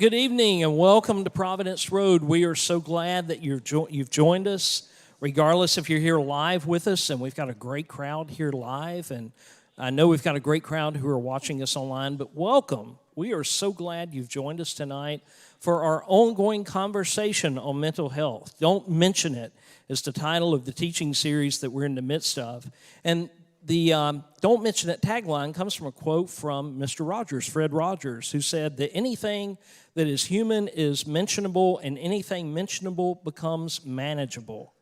Good evening and welcome to Providence Road. We are so glad that you've joined us, regardless if you're here live with us, and we've got a great crowd here live, and I know we've got a great crowd who are watching us online, but welcome. We are so glad you've joined us tonight for our ongoing conversation on mental health. Don't Mention It is the title of the teaching series that we're in the midst of, and the Don't Mention It tagline comes from a quote from Mr. Rogers, Fred Rogers, who said that anything that is human is mentionable and anything mentionable becomes manageable.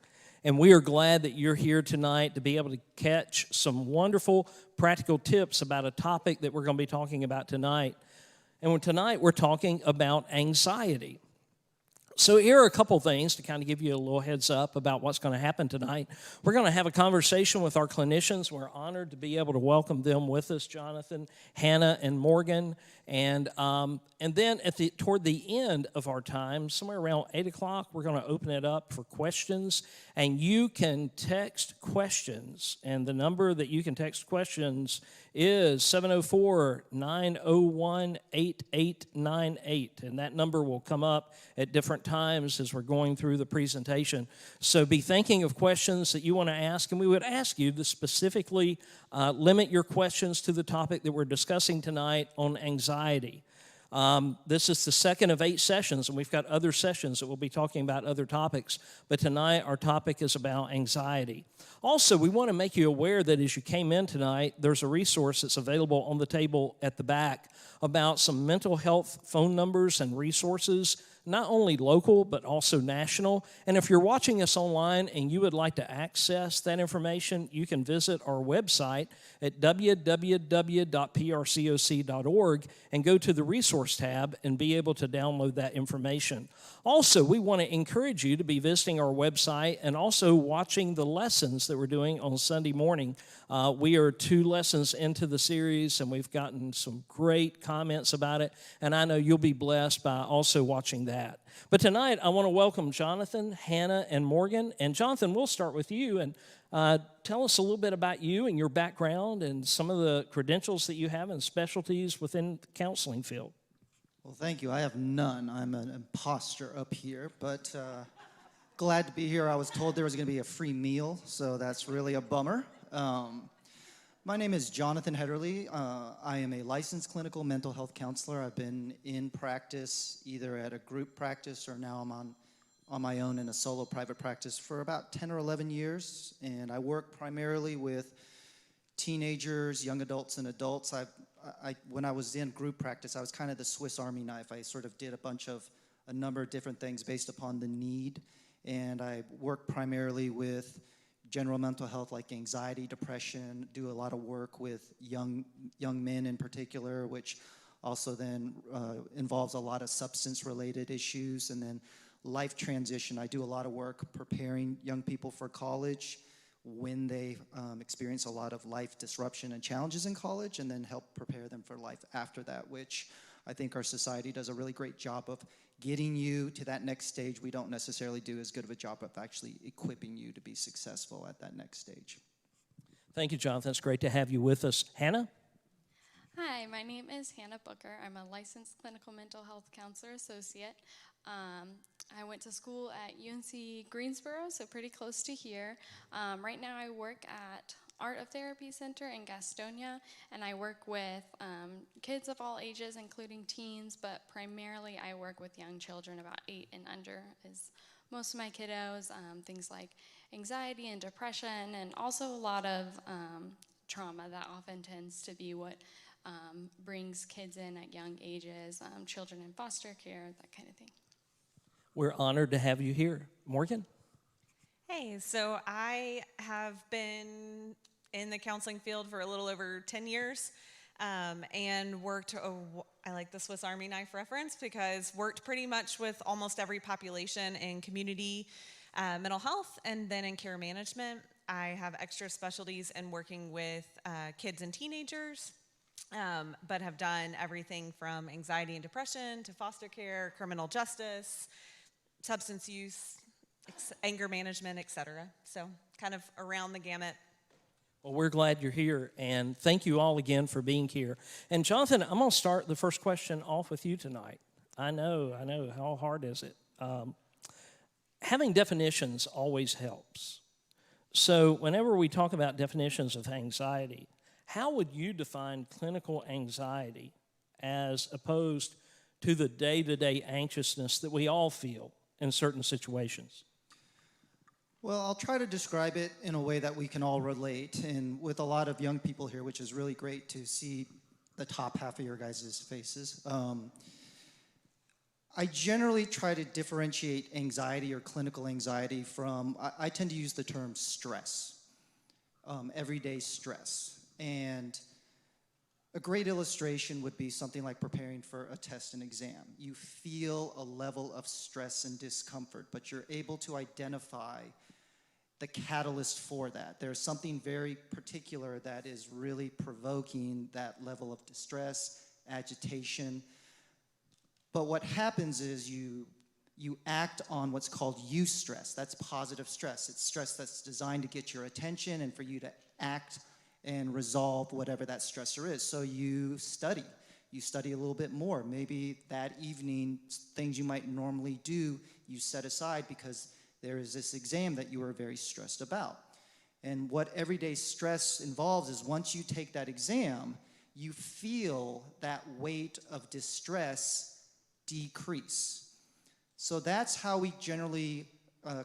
And we are glad that you're here tonight to be able to catch some wonderful practical tips about a topic that we're going to be talking about tonight. And tonight we're talking about anxiety. So here are a couple things to kind of give you a little heads up about what's going to happen tonight. We're going to have a conversation with our clinicians. We're honored to be able to welcome them with us, Jonathan, Hannah, and Morgan. And then toward the end of our time, somewhere around 8 o'clock, we're going to open it up for questions. And you can text questions. And the number that you can text questions is 704-901-8898. And that number will come up at different times as we're going through the presentation. So be thinking of questions that you want to ask. And we would ask you to specifically limit your questions to the topic that we're discussing tonight on anxiety. This is the second of 8 sessions, and we've got other sessions that we'll be talking about other topics. But tonight, our topic is about anxiety. Also, we want to make you aware that as you came in tonight, there's a resource that's available on the table at the back about some mental health phone numbers and resources, not only local, but also national. And if you're watching us online and you would like to access that information, you can visit our website at www.prcoc.org and go to the resource tab and be able to download that information. Also, we want to encourage you to be visiting our website and also watching the lessons that we're doing on Sunday morning. We are 2 lessons into the series, and we've gotten some great comments about it, and I know you'll be blessed by also watching that. But tonight, I want to welcome Jonathan, Hannah, and Morgan. And Jonathan, we'll start with you, and tell us a little bit about you and your background and some of the credentials that you have and specialties within the counseling field. Well, thank you. I have none. I'm an imposter up here, but glad to be here. I was told there was going to be a free meal, so that's really a bummer. My name is Jonathan Hederly. I am a licensed clinical mental health counselor. I've been in practice either at a group practice or now I'm on my own in a solo private practice for about 10 or 11 years, and I work primarily with teenagers, young adults, and adults. When I was in group practice, I was kind of the Swiss Army knife. I sort of did a number of different things based upon the need, and I work primarily with general mental health like anxiety, depression, do a lot of work with young men in particular, which also then involves a lot of substance-related issues, and then life transition. I do a lot of work preparing young people for college when they experience a lot of life disruption and challenges in college, and then help prepare them for life after that, which I think our society does a really great job of getting you to that next stage. We don't necessarily do as good of a job of actually equipping you to be successful at that next stage. Thank you, Jonathan. It's great to have you with us. Hannah? Hi, my name is Hannah Booker. I'm a licensed clinical mental health counselor associate. I went to school at UNC Greensboro, so pretty close to here. Right now I work at Art of Therapy Center in Gastonia, and I work with kids of all ages, including teens, but primarily I work with young children, about 8 and under is most of my kiddos, things like anxiety and depression, and also a lot of trauma that often tends to be what brings kids in at young ages, children in foster care, that kind of thing. We're honored to have you here. Morgan? Hey, so I have been in the counseling field for a little over 10 years and worked, I like the Swiss Army knife reference because worked pretty much with almost every population in community mental health and then in care management. I have extra specialties in working with kids and teenagers, but have done everything from anxiety and depression to foster care, criminal justice, substance use, anger management, etc. So kind of around the gamut. Well, we're glad you're here, and thank you all again for being here. And Jonathan, I'm going to start the first question off with you tonight. I know. How hard is it? Having definitions always helps. So, whenever we talk about definitions of anxiety, how would you define clinical anxiety as opposed to the day-to-day anxiousness that we all feel in certain situations? Well, I'll try to describe it in a way that we can all relate, and with a lot of young people here, which is really great to see the top half of your guys' faces. I generally try to differentiate anxiety or clinical anxiety from, I tend to use the term stress, everyday stress. And a great illustration would be something like preparing for a test and exam. You feel a level of stress and discomfort, but you're able to identify the catalyst for that. There's something very particular that is really provoking that level of distress, agitation. But what happens is you act on what's called eustress. That's positive stress. It's stress that's designed to get your attention and for you to act and resolve whatever that stressor is. So you study. You study a little bit more. Maybe that evening, things you might normally do, you set aside because there is this exam that you are very stressed about. And what everyday stress involves is once you take that exam, you feel that weight of distress decrease. So that's how we generally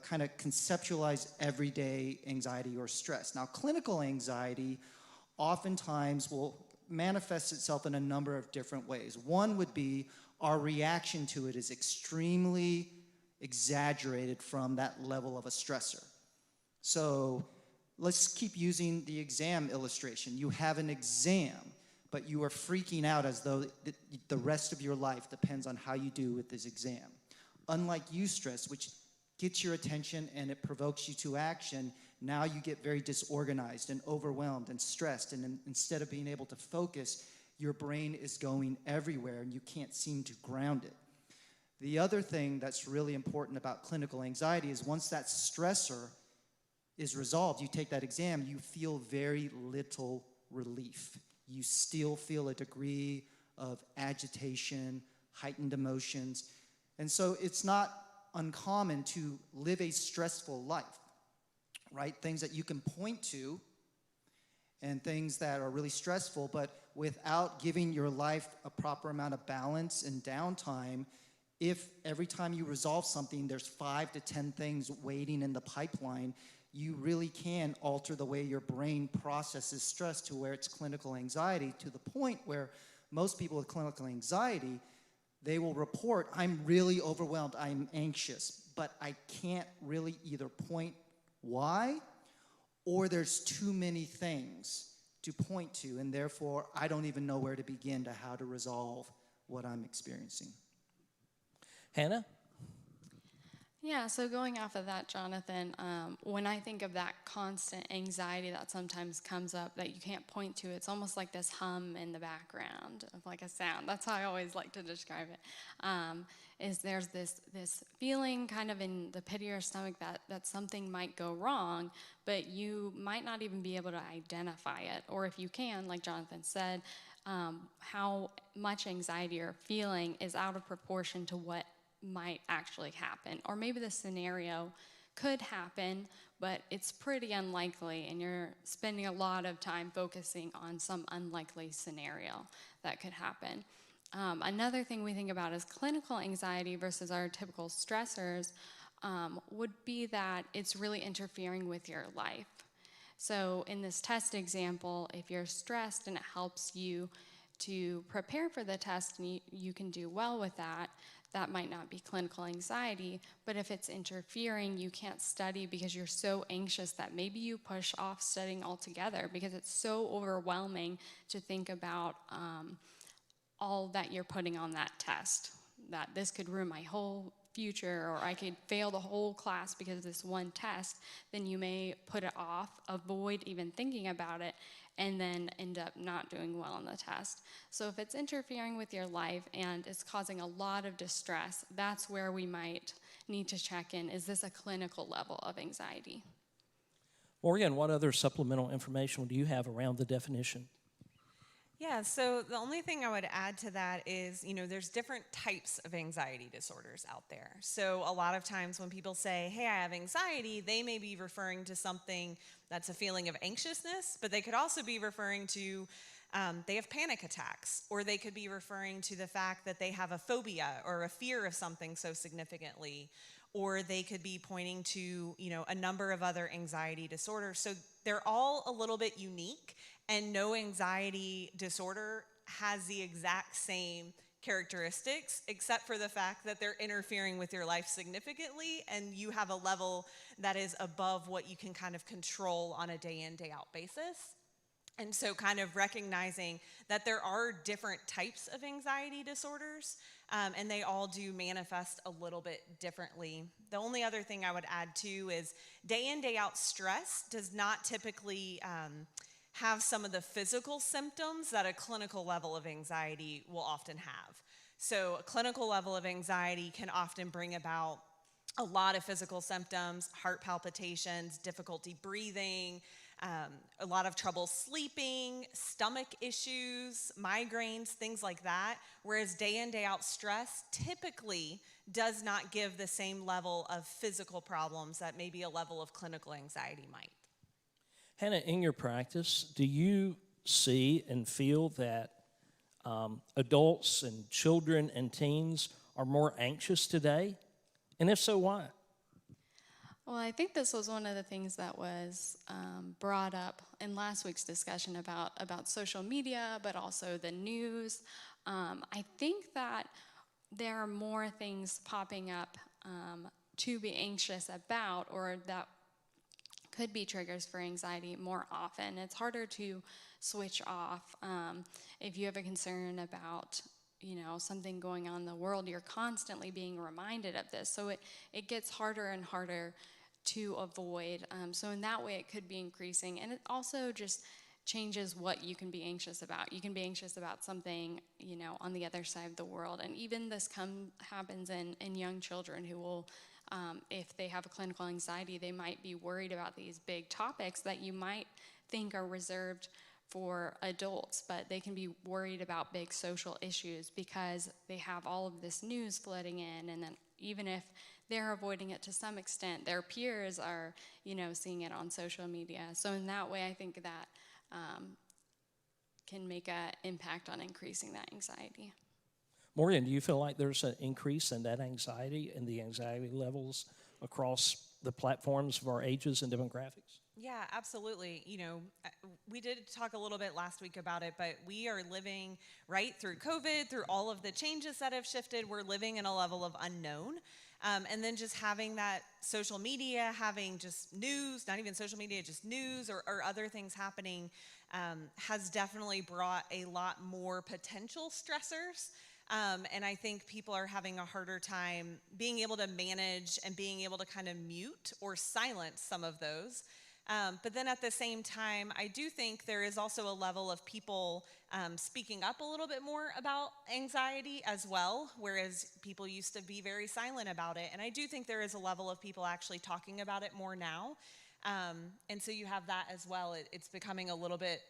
kind of conceptualize everyday anxiety or stress. Now, clinical anxiety oftentimes will manifest itself in a number of different ways. One would be our reaction to it is extremely exaggerated from that level of a stressor. So let's keep using the exam illustration. You have an exam, but you are freaking out as though the rest of your life depends on how you do with this exam. Unlike eustress, which gets your attention and it provokes you to action, now you get very disorganized and overwhelmed and stressed, and instead of being able to focus, your brain is going everywhere and you can't seem to ground it. The other thing that's really important about clinical anxiety is once that stressor is resolved, you take that exam, you feel very little relief. You still feel a degree of agitation, heightened emotions. And so it's not uncommon to live a stressful life, right? Things that you can point to and things that are really stressful, but without giving your life a proper amount of balance and downtime, if every time you resolve something, there's 5 to 10 things waiting in the pipeline, you really can alter the way your brain processes stress to where it's clinical anxiety, to the point where most people with clinical anxiety, they will report, I'm really overwhelmed, I'm anxious, but I can't really either point why, or there's too many things to point to, and therefore I don't even know where to begin to how to resolve what I'm experiencing. Hannah? Yeah, so going off of that, Jonathan, when I think of that constant anxiety that sometimes comes up that you can't point to, it's almost like this hum in the background of like a sound. That's how I always like to describe it. Is there's this feeling kind of in the pit of your stomach that something might go wrong, but you might not even be able to identify it. Or if you can, like Jonathan said, how much anxiety you're feeling is out of proportion to what might actually happen. Or maybe the scenario could happen, but it's pretty unlikely, and you're spending a lot of time focusing on some unlikely scenario that could happen. Another thing we think about is clinical anxiety versus our typical stressors would be that it's really interfering with your life. So in this test example, if you're stressed and it helps you to prepare for the test and you can do well with that, that might not be clinical anxiety. But if it's interfering, you can't study because you're so anxious that maybe you push off studying altogether because it's so overwhelming to think about all that you're putting on that test, that this could ruin my whole future, or I could fail the whole class because of this one test. Then you may put it off, avoid even thinking about it, and then end up not doing well on the test. So if it's interfering with your life and it's causing a lot of distress, that's where we might need to check in. Is this a clinical level of anxiety? Morgan, what other supplemental information do you have around the definition? Yeah, so the only thing I would add to that is, there's different types of anxiety disorders out there. So a lot of times when people say, hey, I have anxiety, they may be referring to something that's a feeling of anxiousness, but they could also be referring to they have panic attacks, or they could be referring to the fact that they have a phobia or a fear of something so significantly, or they could be pointing to, a number of other anxiety disorders. So they're all a little bit unique, and no anxiety disorder has the exact same characteristics, except for the fact that they're interfering with your life significantly, and you have a level that is above what you can kind of control on a day in, day out basis. And so kind of recognizing that there are different types of anxiety disorders, and they all do manifest a little bit differently. The only other thing I would add too is day in, day out stress does not typically have some of the physical symptoms that a clinical level of anxiety will often have. So a clinical level of anxiety can often bring about a lot of physical symptoms: heart palpitations, difficulty breathing, a lot of trouble sleeping, stomach issues, migraines, things like that. Whereas day in, day out stress typically does not give the same level of physical problems that maybe a level of clinical anxiety might. Hannah, in your practice, do you see and feel that adults and children and teens are more anxious today? And if so, why? Well, I think this was one of the things that was brought up in last week's discussion about social media, but also the news. I think that there are more things popping up to be anxious about, or that could be triggers for anxiety more often. It's harder to switch off. If you have a concern about something going on in the world, you're constantly being reminded of this. So it gets harder and harder to avoid. So in that way, it could be increasing. And it also just changes what you can be anxious about. You can be anxious about something, on the other side of the world. And even this happens in young children who will, if they have a clinical anxiety, they might be worried about these big topics that you might think are reserved for adults, but they can be worried about big social issues because they have all of this news flooding in, and then even if they're avoiding it to some extent, their peers are, seeing it on social media. So in that way, I think that can make an impact on increasing that anxiety. Morgan, do you feel like there's an increase in that anxiety and the anxiety levels across the platforms of our ages and demographics? Yeah, absolutely. We did talk a little bit last week about it, but we are living right through COVID, through all of the changes that have shifted. We're living in a level of unknown. And then just having that social media, having just news, not even social media, just news or other things happening has definitely brought a lot more potential stressors. And I think people are having a harder time being able to manage and being able to kind of mute or silence some of those. But then at the same time, I do think there is also a level of people speaking up a little bit more about anxiety as well, whereas people used to be very silent about it. And I do think there is a level of people actually talking about it more now. And so you have that as well. It's becoming a little bit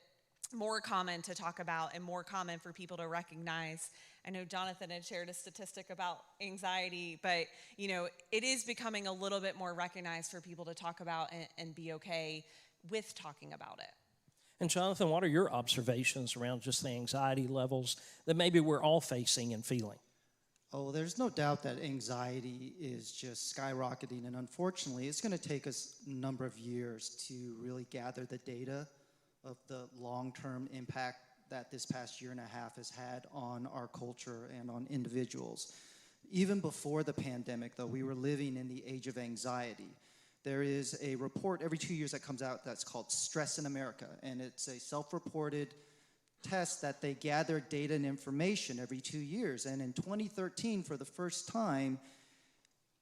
more common to talk about and more common for people to recognize. I know Jonathan had shared a statistic about anxiety, but it is becoming a little bit more recognized for people to talk about and be okay with talking about it. And Jonathan, what are your observations around just the anxiety levels that maybe we're all facing and feeling? Oh, there's no doubt that anxiety is just skyrocketing, and unfortunately, it's going to take us a number of years to really gather the data of the long-term impact that this past year and a half has had on our culture and on individuals. Even before the pandemic, though, we were living in the age of anxiety. There is a report every 2 years that comes out that's called Stress in America, and it's a self-reported test that they gather data and information every 2 years. And in 2013, for the first time,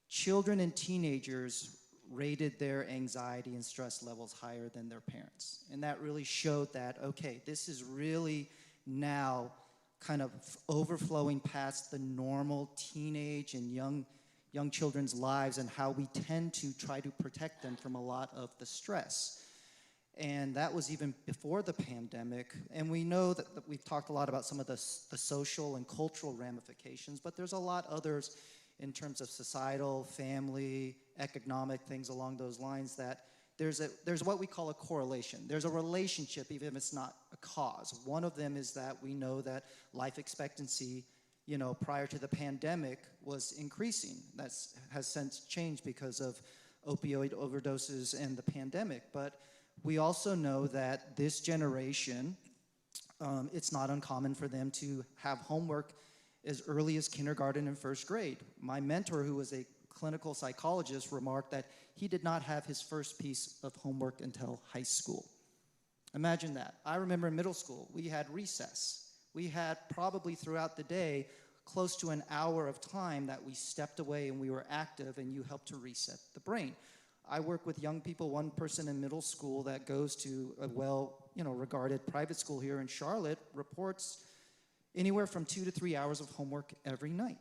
children and teenagers rated their anxiety and stress levels higher than their parents. And that really showed that, okay, this is really now kind of overflowing past the normal teenage and young children's lives and how we tend to try to protect them from a lot of the stress. And that was even before the pandemic. And we know that we've talked a lot about some of the social and cultural ramifications, but there's a lot others in terms of societal, family, economic things along those lines that there's what we call a correlation. There's a relationship, even if it's not a cause. One of them is that we know that life expectancy, prior to the pandemic was increasing. That has since changed because of opioid overdoses and the pandemic. But we also know that this generation, it's not uncommon for them to have homework as early as kindergarten and first grade. My mentor, who was a clinical psychologist, remarked that he did not have his first piece of homework until high school. Imagine that. I remember in middle school, we had recess. We had probably throughout the day close to an hour of time that we stepped away and we were active, and you helped to reset the brain. I work with young people. One person in middle school that goes to a regarded private school here in Charlotte reports anywhere from 2 to 3 hours of homework every night.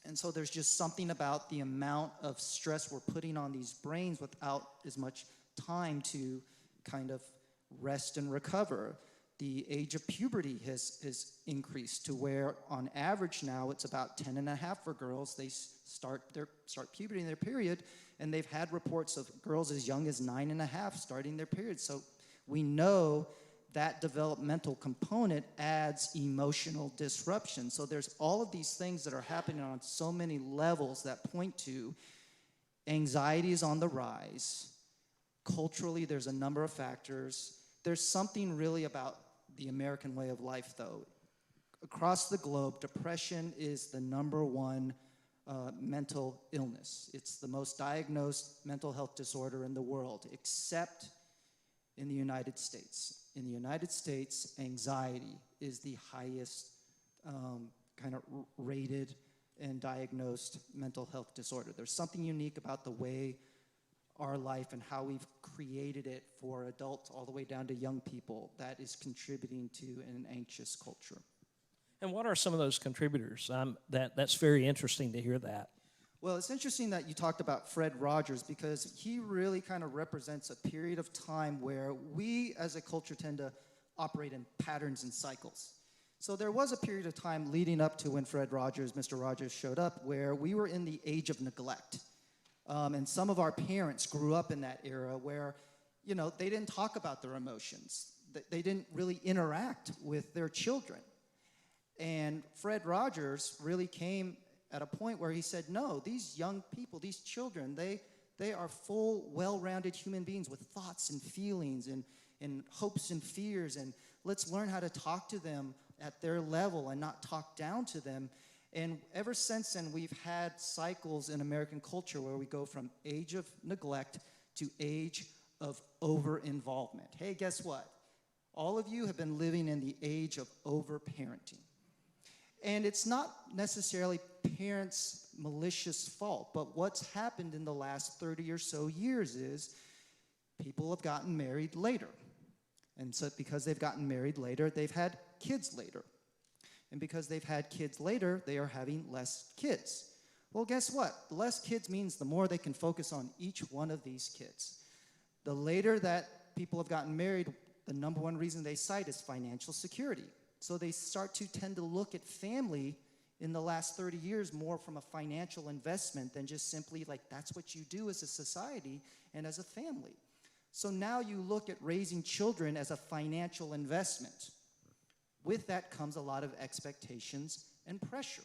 And so there's just something about the amount of stress we're putting on these brains without as much time to kind of rest and recover. The age of puberty has increased to where on average now it's about 10 and a half for girls. They start puberty in their period, and they've had reports of girls as young as 9 and a half starting their period. So we know that developmental component adds emotional disruption. So there's all of these things that are happening on so many levels that point to anxiety is on the rise. Culturally, there's a number of factors. There's something really about the American way of life, though. Across the globe, depression is the number one mental illness. It's the most diagnosed mental health disorder in the world, except in the United States. In the United States, anxiety is the highest kind of rated and diagnosed mental health disorder. There's something unique about the way our life and how we've created it for adults all the way down to young people that is contributing to an anxious culture. And what are some of those contributors? That's very interesting to hear that. Well, it's interesting that you talked about Fred Rogers, because he really kind of represents a period of time where we as a culture tend to operate in patterns and cycles. So there was a period of time leading up to when Mr. Rogers showed up, where we were in the age of neglect. And some of our parents grew up in that era where, they didn't talk about their emotions. They didn't really interact with their children. And Fred Rogers really came at a point where he said, no, these young people, these children, they are full, well-rounded human beings with thoughts and feelings and hopes and fears, and let's learn how to talk to them at their level and not talk down to them. And ever since then, we've had cycles in American culture where we go from age of neglect to age of over-involvement. Hey, guess what? All of you have been living in the age of over-parenting. And it's not necessarily parents' malicious fault, but what's happened in the last 30 or so years is people have gotten married later. And so because they've gotten married later, they've had kids later. And because they've had kids later, they are having less kids. Well, guess what? Less kids means the more they can focus on each one of these kids. The later that people have gotten married, the number one reason they cite is financial security. So they start to tend to look at family in the last 30 years more from a financial investment than just simply like that's what you do as a society and as a family. So now you look at raising children as a financial investment. With that comes a lot of expectations and pressure.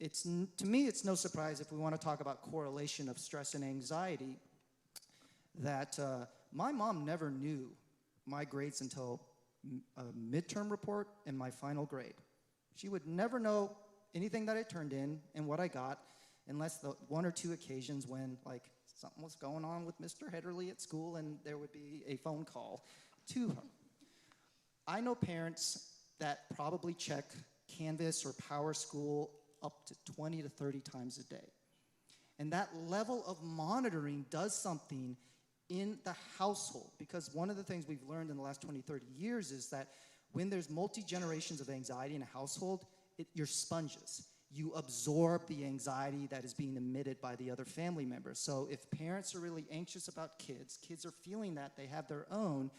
To me, it's no surprise if we want to talk about correlation of stress and anxiety that my mom never knew my grades until a midterm report and my final grade. She would never know anything that I turned in and what I got unless the one or two occasions when like something was going on with Mr. Hedderly at school and there would be a phone call to her. I know parents that probably check Canvas or Power School up to 20 to 30 times a day. And that level of monitoring does something in the household, because one of the things we've learned in the last 20, 30 years is that when there's multi-generations of anxiety in a household, you're sponges. you absorb the anxiety that is being emitted by the other family members. So if parents are really anxious about kids are feeling that they have their own,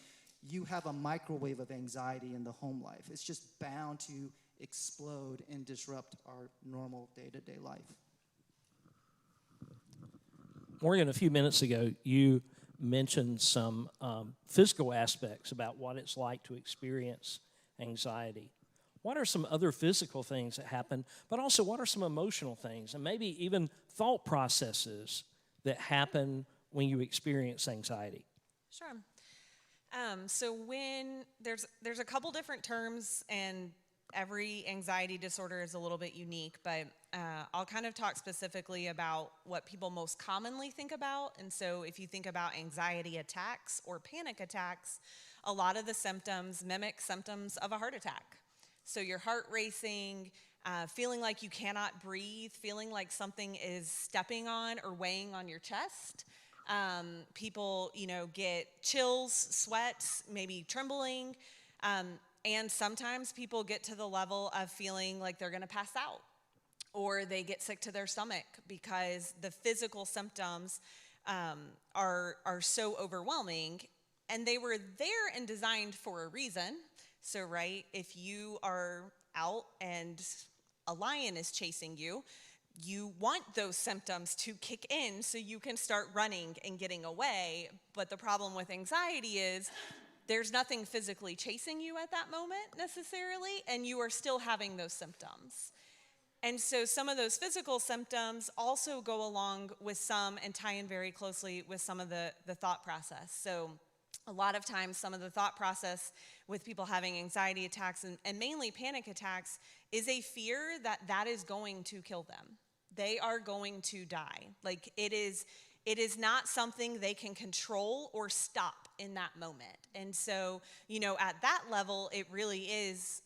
you have a microwave of anxiety in the home life. It's just bound to explode and disrupt our normal day-to-day life. Morgan, a few minutes ago, you mentioned some physical aspects about what it's like to experience anxiety. What are some other physical things that happen, but also what are some emotional things and maybe even thought processes that happen when you experience anxiety? Sure. So when there's a couple different terms, and every anxiety disorder is a little bit unique, but I'll kind of talk specifically about what people most commonly think about. And so if you think about anxiety attacks or panic attacks, a lot of the symptoms mimic symptoms of a heart attack. So your heart racing, feeling like you cannot breathe, feeling like something is stepping on or weighing on your chest. People, get chills, sweats, maybe trembling. And sometimes people get to the level of feeling like they're going to pass out, or they get sick to their stomach because the physical symptoms are so overwhelming. And they were there and designed for a reason. So, right, if you are out and a lion is chasing you, you want those symptoms to kick in so you can start running and getting away. But the problem with anxiety is there's nothing physically chasing you at that moment necessarily, and you are still having those symptoms. And so some of those physical symptoms also go along with some and tie in very closely with some of the thought process. So a lot of times some of the thought process with people having anxiety attacks and mainly panic attacks is a fear that is going to kill them. They are going to die. Like it is not something they can control or stop in that moment. And so, at that level, it really is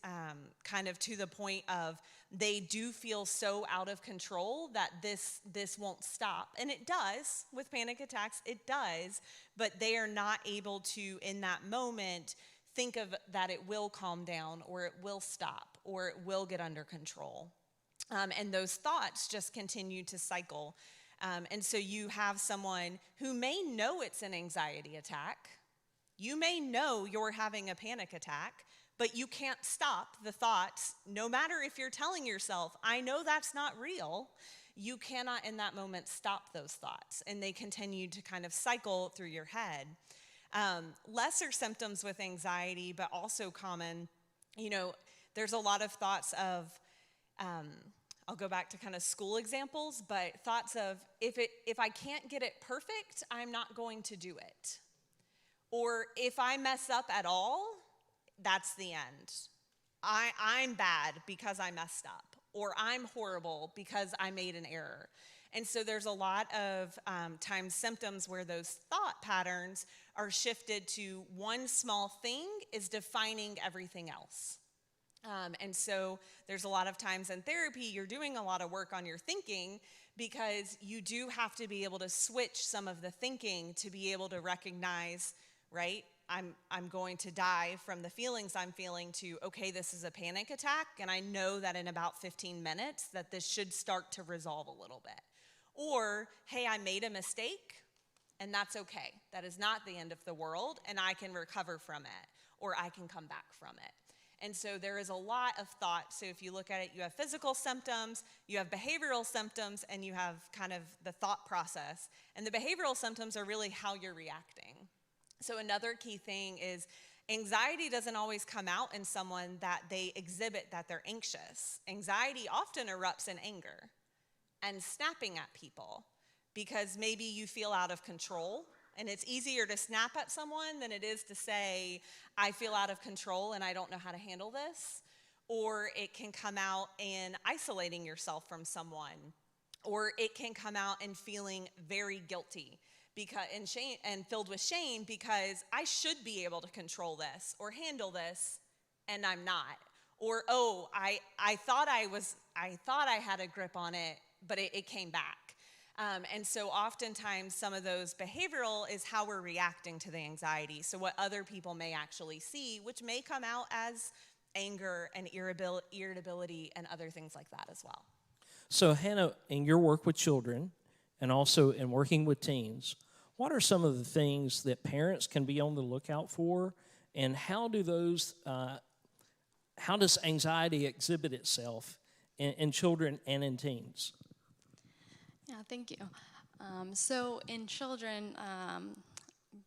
kind of to the point of they do feel so out of control that this won't stop. And it does with panic attacks, it does, but they are not able to, in that moment, think of that it will calm down or it will stop or it will get under control. And those thoughts just continue to cycle. And so you have someone who may know it's an anxiety attack. You may know you're having a panic attack, but you can't stop the thoughts. No matter if you're telling yourself, I know that's not real, you cannot in that moment stop those thoughts. And they continue to kind of cycle through your head. Lesser symptoms with anxiety, but also common, there's a lot of thoughts of, I'll go back to kind of school examples, but thoughts of if I can't get it perfect, I'm not going to do it. Or if I mess up at all, that's the end. I'm bad because I messed up, or I'm horrible because I made an error. And so there's a lot of times symptoms where those thought patterns are shifted to one small thing is defining everything else. And so there's a lot of times in therapy, you're doing a lot of work on your thinking because you do have to be able to switch some of the thinking to be able to recognize, right? I'm going to die from the feelings I'm feeling to, okay, this is a panic attack, and I know that in about 15 minutes that this should start to resolve a little bit. Or, hey, I made a mistake, and that's okay. That is not the end of the world, and I can recover from it, or I can come back from it. And so there is a lot of thought. So if you look at it, you have physical symptoms, you have behavioral symptoms, and you have kind of the thought process. And the behavioral symptoms are really how you're reacting. So another key thing is anxiety doesn't always come out in someone that they exhibit that they're anxious. Anxiety often erupts in anger and snapping at people because maybe you feel out of control. And it's easier to snap at someone than it is to say, I feel out of control and I don't know how to handle this. Or it can come out in isolating yourself from someone. Or it can come out in feeling very guilty and shame, and filled with shame because I should be able to control this or handle this and I'm not. Or, I thought I had a grip on it, but it came back. And so oftentimes some of those behavioral is how we're reacting to the anxiety. So what other people may actually see, which may come out as anger and irritability and other things like that as well. So, Hannah, in your work with children and also in working with teens, what are some of the things that parents can be on the lookout for, and how does anxiety exhibit itself in children and in teens? Yeah, thank you. So in children,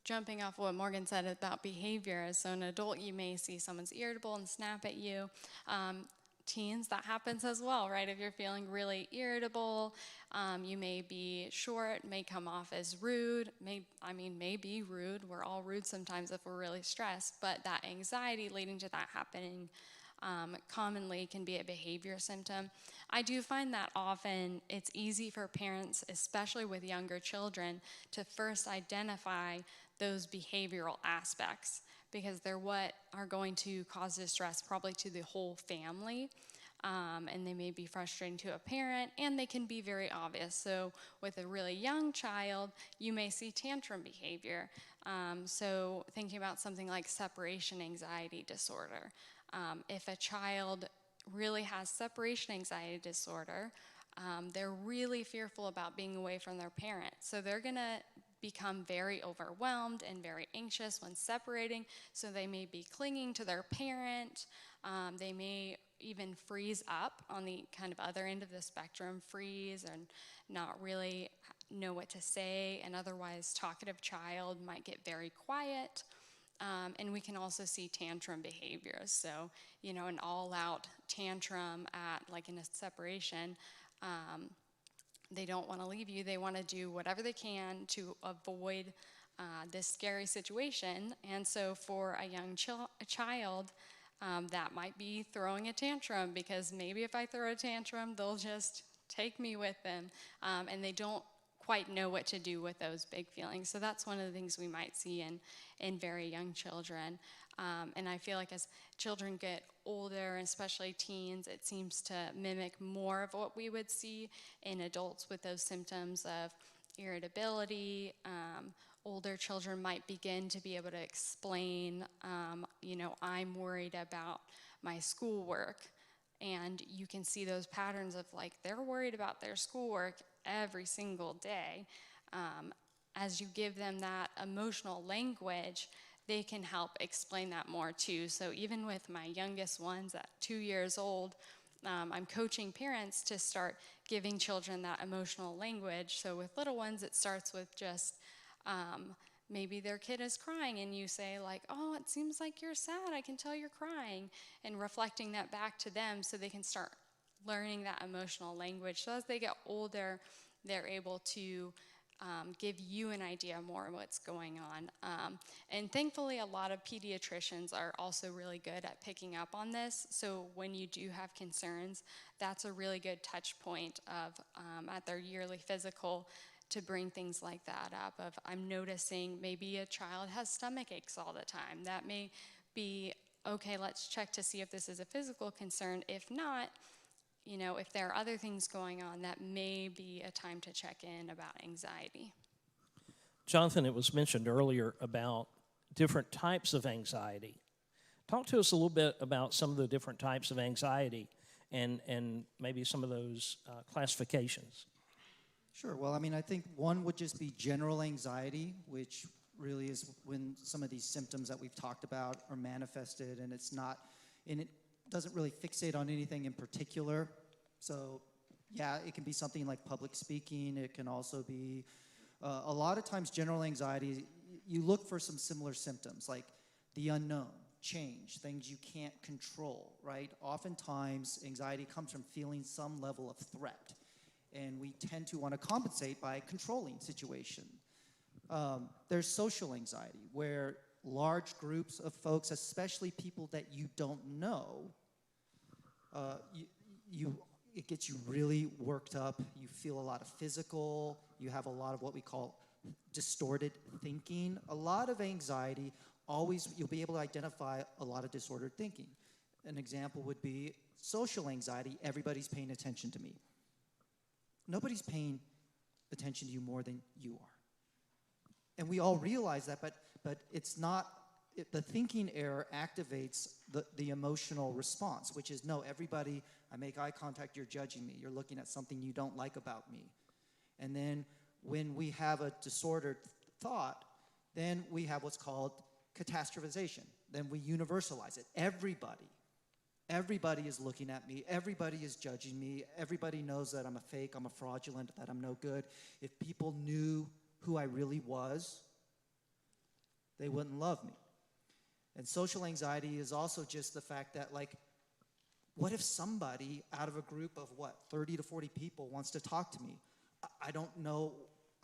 jumping off what Morgan said about behavior, so an adult, you may see someone's irritable and snap at you. Teens, that happens as well, right? If you're feeling really irritable, you may be short, may come off as rude, may be rude. We're all rude sometimes if we're really stressed, but that anxiety leading to that happening commonly can be a behavior symptom. I do find that often it's easy for parents, especially with younger children, to first identify those behavioral aspects because they're what are going to cause distress probably to the whole family. And they may be frustrating to a parent, and they can be very obvious. So with a really young child, you may see tantrum behavior. So thinking about something like separation anxiety disorder. If a child really has separation anxiety disorder, they're really fearful about being away from their parent. So they're going to become very overwhelmed and very anxious when separating. So they may be clinging to their parent. They may even freeze up on the kind of other end of the spectrum, freeze and not really know what to say. An otherwise talkative child might get very quiet. And we can also see tantrum behaviors. So, an all-out tantrum in a separation, they don't want to leave you. They want to do whatever they can to avoid this scary situation. And so for a young child, that might be throwing a tantrum because maybe if I throw a tantrum, they'll just take me with them. And they don't quite know what to do with those big feelings. So that's one of the things we might see in very young children. And I feel like as children get older, especially teens, it seems to mimic more of what we would see in adults with those symptoms of irritability. Older children might begin to be able to explain, I'm worried about my schoolwork. And you can see those patterns of they're worried about their schoolwork every single day. As you give them that emotional language, they can help explain that more too. So even with my youngest ones at 2 years old, I'm coaching parents to start giving children that emotional language. So with little ones, it starts with just maybe their kid is crying and you say oh, it seems like you're sad. I can tell you're crying. And reflecting that back to them so they can start learning that emotional language. So as they get older, they're able to give you an idea more of what's going on. And thankfully, a lot of pediatricians are also really good at picking up on this. So when you do have concerns, that's a really good touch point of at their yearly physical to bring things like that up of I'm noticing maybe a child has stomach aches all the time. That may be, okay, let's check to see if this is a physical concern. If not, if there are other things going on, that may be a time to check in about anxiety. Jonathan, it was mentioned earlier about different types of anxiety. Talk to us a little bit about some of the different types of anxiety and maybe some of those classifications. Sure. Well, I think one would just be general anxiety, which really is when some of these symptoms that we've talked about are manifested, and it doesn't really fixate on anything in particular. So, yeah, it can be something like public speaking. It can also be a lot of times general anxiety. You look for some similar symptoms like the unknown, change, things you can't control, right? Oftentimes, anxiety comes from feeling some level of threat. And we tend to want to compensate by controlling situation. There's social anxiety, where large groups of folks, especially people that you don't know, it gets you really worked up. You feel a lot of physical. You have a lot of what we call distorted thinking. A lot of anxiety, you'll be able to identify a lot of disordered thinking. An example would be social anxiety. Everybody's paying attention to me. Nobody's paying attention to you more than you are. And we all realize that, but it's not the thinking error activates the emotional response, which is, no, everybody, I make eye contact, you're judging me. You're looking at something you don't like about me. And then when we have a disordered thought, then we have what's called catastrophization. Then we universalize it. Everybody is looking at me. Everybody is judging me. Everybody knows that I'm a fake, I'm a fraudulent, that I'm no good. If people knew who I really was, they wouldn't love me. And social anxiety is also just the fact that, like, what if somebody out of a group of 30 to 40 people wants to talk to me? I don't know,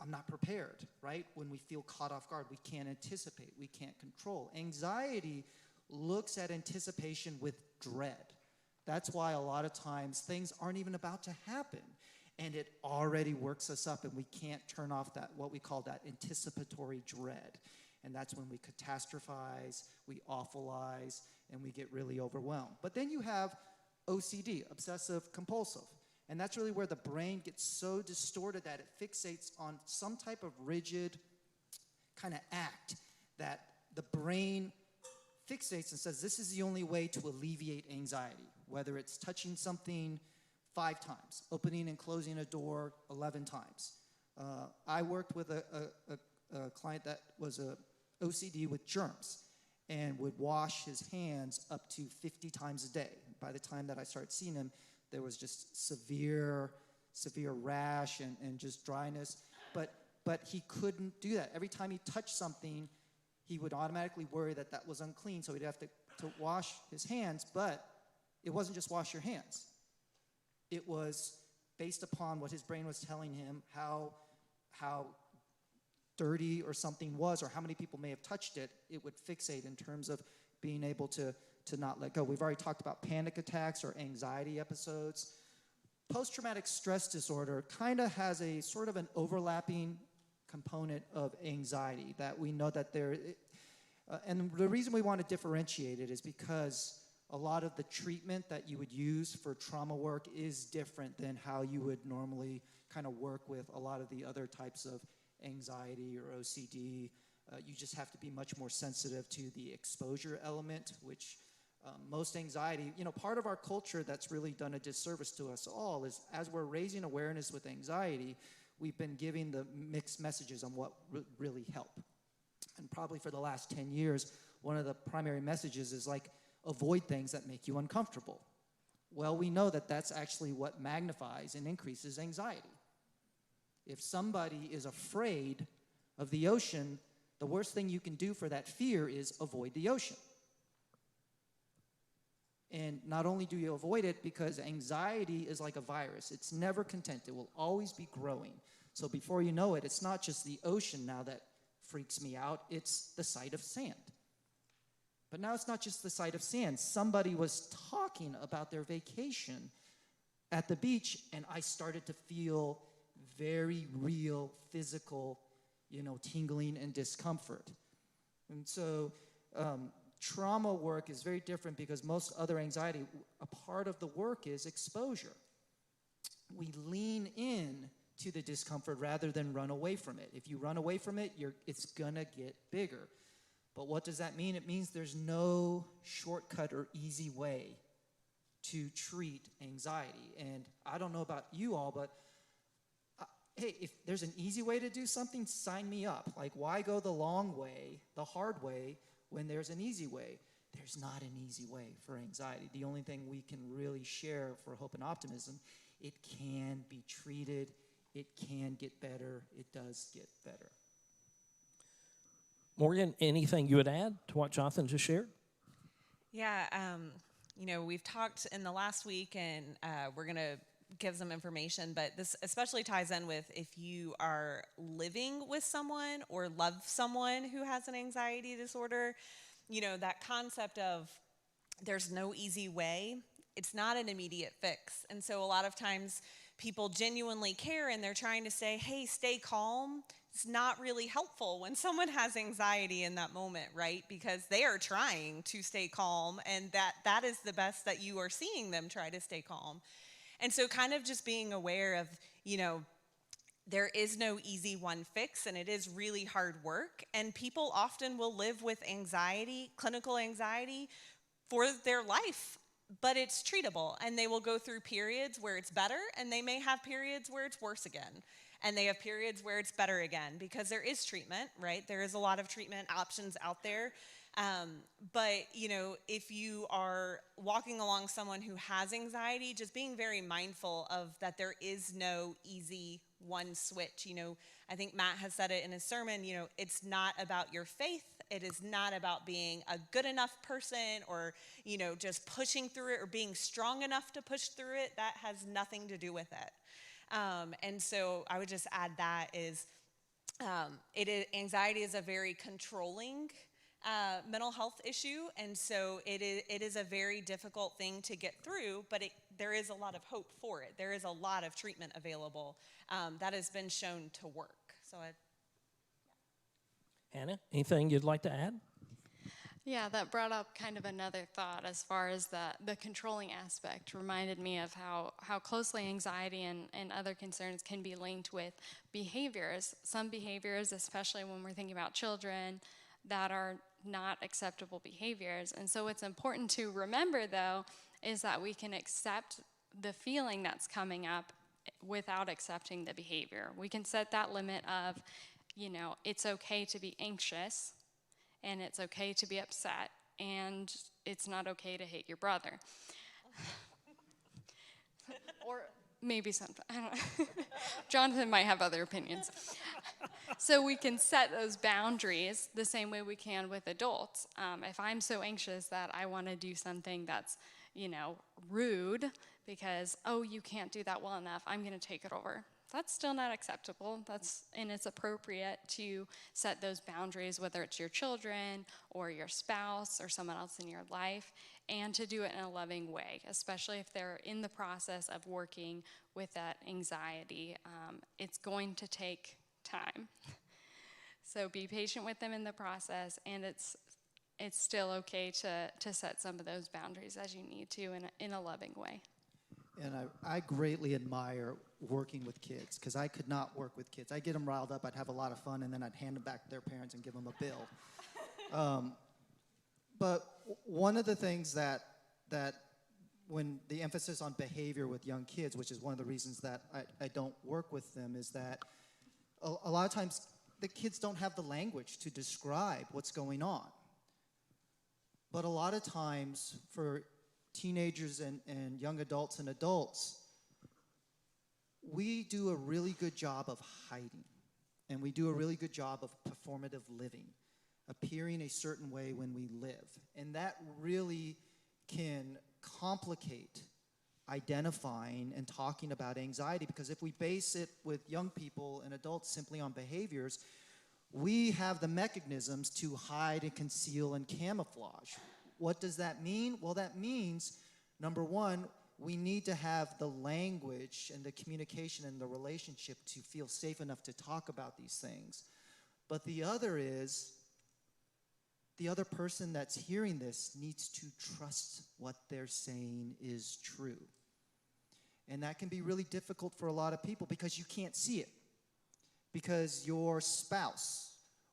I'm not prepared, right? When we feel caught off guard, we can't anticipate, we can't control. Anxiety looks at anticipation with dread. That's why a lot of times things aren't even about to happen, and it already works us up, and we can't turn off that, what we call that anticipatory dread. And that's when we catastrophize, we awfulize, and we get really overwhelmed. But then you have OCD, obsessive compulsive. And that's really where the brain gets so distorted that it fixates on some type of rigid kind of act that the brain fixates and says, this is the only way to alleviate anxiety, whether it's touching something 5 times, opening and closing a door 11 times. I worked with a client that was a OCD with germs and would wash his hands up to 50 times a day. By the time that I started seeing him, there was just severe rash and just dryness. But he couldn't do that. Every time he touched something, he would automatically worry that that was unclean, so he'd have to wash his hands. But it wasn't just wash your hands. It was based upon what his brain was telling him, how dirty or something was, or how many people may have touched it. It would fixate in terms of being able to not let go. We've already talked about panic attacks or anxiety episodes. Post-traumatic stress disorder kind of has a sort of an overlapping component of anxiety that we know that and the reason we want to differentiate it is because a lot of the treatment that you would use for trauma work is different than how you would normally kind of work with a lot of the other types of anxiety or OCD. You just have to be much more sensitive to the exposure element, which most anxiety, part of our culture that's really done a disservice to us all is, as we're raising awareness with anxiety, we've been giving the mixed messages on what really help. And probably for the last 10 years, one of the primary messages is like, avoid things that make you uncomfortable. Well, we know that that's actually what magnifies and increases anxiety. If somebody is afraid of the ocean, the worst thing you can do for that fear is avoid the ocean. And not only do you avoid it, because anxiety is like a virus. It's never content. It will always be growing. So before you know it, it's not just the ocean now that freaks me out. It's the sight of sand. But now it's not just the sight of sand. Somebody was talking about their vacation at the beach, and I started to feel very real physical, tingling and discomfort. And so trauma work is very different because most other anxiety, a part of the work is exposure. We lean in to the discomfort rather than run away from it. If you run away from it, it's gonna get bigger. But what does that mean? It means there's no shortcut or easy way to treat anxiety. And I don't know about you all, but hey, if there's an easy way to do something, sign me up. Like, why go the long way, the hard way, when there's an easy way? There's not an easy way for anxiety. The only thing we can really share for hope and optimism, it can be treated, it can get better, it does get better. Morgan, anything you would add to what Jonathan just shared? Yeah, we've talked in the last week, and we're going to give some information, but this especially ties in with if you are living with someone or love someone who has an anxiety disorder, that concept of there's no easy way, it's not an immediate fix. And so a lot of times people genuinely care and they're trying to say, hey, stay calm. It's not really helpful when someone has anxiety in that moment, right? Because they are trying to stay calm, and that is the best that you are seeing them try to stay calm. And so kind of just being aware of, there is no easy one fix, and it is really hard work. And people often will live with anxiety, clinical anxiety, for their life, but it's treatable. And they will go through periods where it's better, and they may have periods where it's worse again. And they have periods where it's better again, because there is treatment, right? There is a lot of treatment options out there. But, you know, if you are walking along someone who has anxiety, just being very mindful of that there is no easy one switch. You know, I think Matt has said it in his sermon, you know, it's not about your faith. It is not about being a good enough person or, you know, just pushing through it or being strong enough to push through it. That has nothing to do with it. And so I would just add that is, anxiety is a very controlling mental health issue, and so it is a very difficult thing to get through, but there is a lot of hope for it. There is a lot of treatment available that has been shown to work. So Hannah, anything you'd like to add? Yeah, that brought up kind of another thought as far as the controlling aspect. Reminded me of how closely anxiety and other concerns can be linked with behaviors. Some behaviors, especially when we're thinking about children, that are not acceptable behaviors. And so what's important to remember, though, is that we can accept the feeling that's coming up without accepting the behavior. We can set that limit of, you know, it's okay to be anxious, and it's okay to be upset, and it's not okay to hate your brother. Or maybe something, I don't know. Jonathan might have other opinions. So we can set those boundaries the same way we can with adults. If I'm so anxious that I want to do something that's, you know, rude because, oh, you can't do that well enough, I'm going to take it over. That's still not acceptable. And it's appropriate to set those boundaries, whether it's your children or your spouse or someone else in your life, and to do it in a loving way, especially if they're in the process of working with that anxiety. It's going to take time. So be patient with them in the process, and it's still okay to set some of those boundaries as you need to in a loving way. And I greatly admire working with kids, because I could not work with kids. I'd get them riled up, I'd have a lot of fun, and then I'd hand them back to their parents and give them a bill. But one of the things that when the emphasis on behavior with young kids, which is one of the reasons that I don't work with them, is that a lot of times the kids don't have the language to describe what's going on. But a lot of times for teenagers and young adults and adults, we do a really good job of hiding, and we do a really good job of performative living, appearing a certain way when we live. And that really can complicate identifying and talking about anxiety, because if we base it with young people and adults simply on behaviors, we have the mechanisms to hide and conceal and camouflage. What does that mean? Well, that means, number one, we need to have the language and the communication and the relationship to feel safe enough to talk about these things. But the other is, the other person that's hearing this needs to trust what they're saying is true. And that can be really difficult for a lot of people because you can't see it. Because your spouse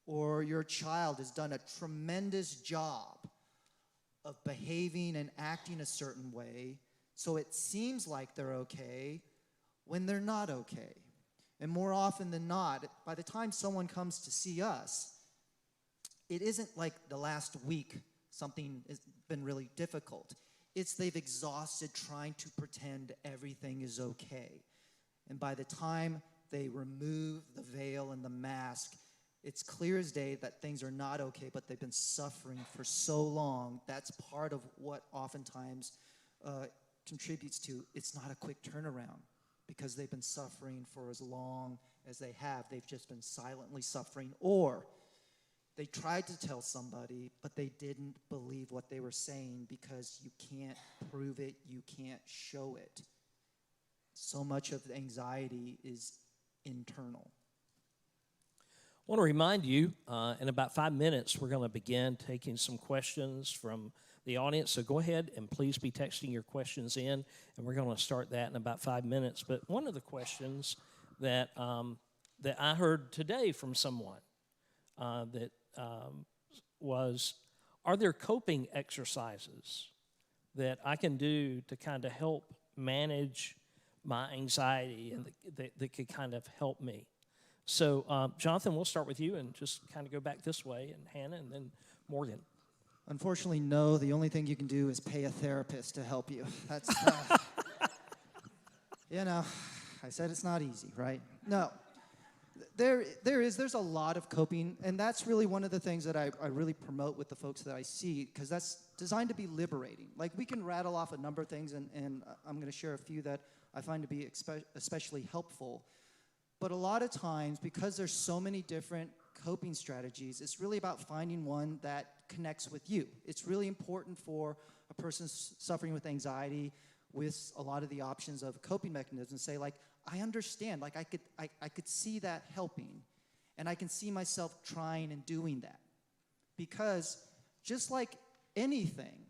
or your child has done a tremendous job of behaving and acting a certain way, so it seems like they're okay when they're not okay. And more often than not, by the time someone comes to see us, it isn't like the last week something has been really difficult. It's they've exhausted trying to pretend everything is okay. And by the time they remove the veil and the mask, it's clear as day that things are not okay, but they've been suffering for so long. That's part of what oftentimes contributes to it's not a quick turnaround, because they've been suffering for as long as they have. They've just been silently suffering, or they tried to tell somebody, but they didn't believe what they were saying, because you can't prove it, you can't show it. So much of the anxiety is internal. I want to remind you, in about 5 minutes, we're going to begin taking some questions from the audience. So go ahead and please be texting your questions in, and we're going to start that in about 5 minutes. But one of the questions that that I heard today from someone that was, are there coping exercises that I can do to kind of help manage my anxiety and that could kind of help me? So, Jonathan, we'll start with you and just kind of go back this way, and Hannah, and then Morgan. Unfortunately, no. The only thing you can do is pay a therapist to help you. That's, I said it's not easy, right? No. There's a lot of coping, and that's really one of the things that I really promote with the folks that I see, because that's designed to be liberating. Like, we can rattle off a number of things, and I'm going to share a few that I find to be especially helpful. But a lot of times, because there's so many different coping strategies, it's really about finding one that connects with you. It's really important for a person suffering with anxiety, with a lot of the options of coping mechanisms, say, like, I understand, like, I could see that helping, and I can see myself trying and doing that. Because just like anything,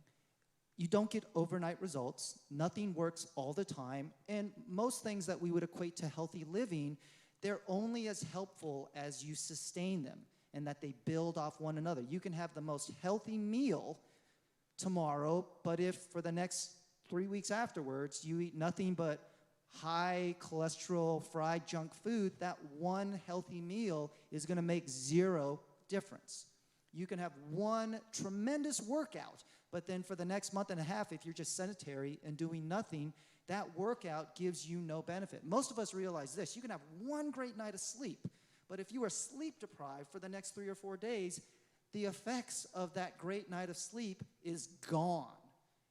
you don't get overnight results. Nothing works all the time. And most things that we would equate to healthy living, they're only as helpful as you sustain them and that they build off one another. You can have the most healthy meal tomorrow, but if for the next 3 weeks afterwards you eat nothing but high cholesterol fried junk food, that one healthy meal is going to make zero difference. You can have one tremendous workout, but then for the next month and a half, if you're just sedentary and doing nothing, that workout gives you no benefit. Most of us realize this. You can have one great night of sleep, but if you are sleep deprived for the next 3 or 4 days, the effects of that great night of sleep is gone.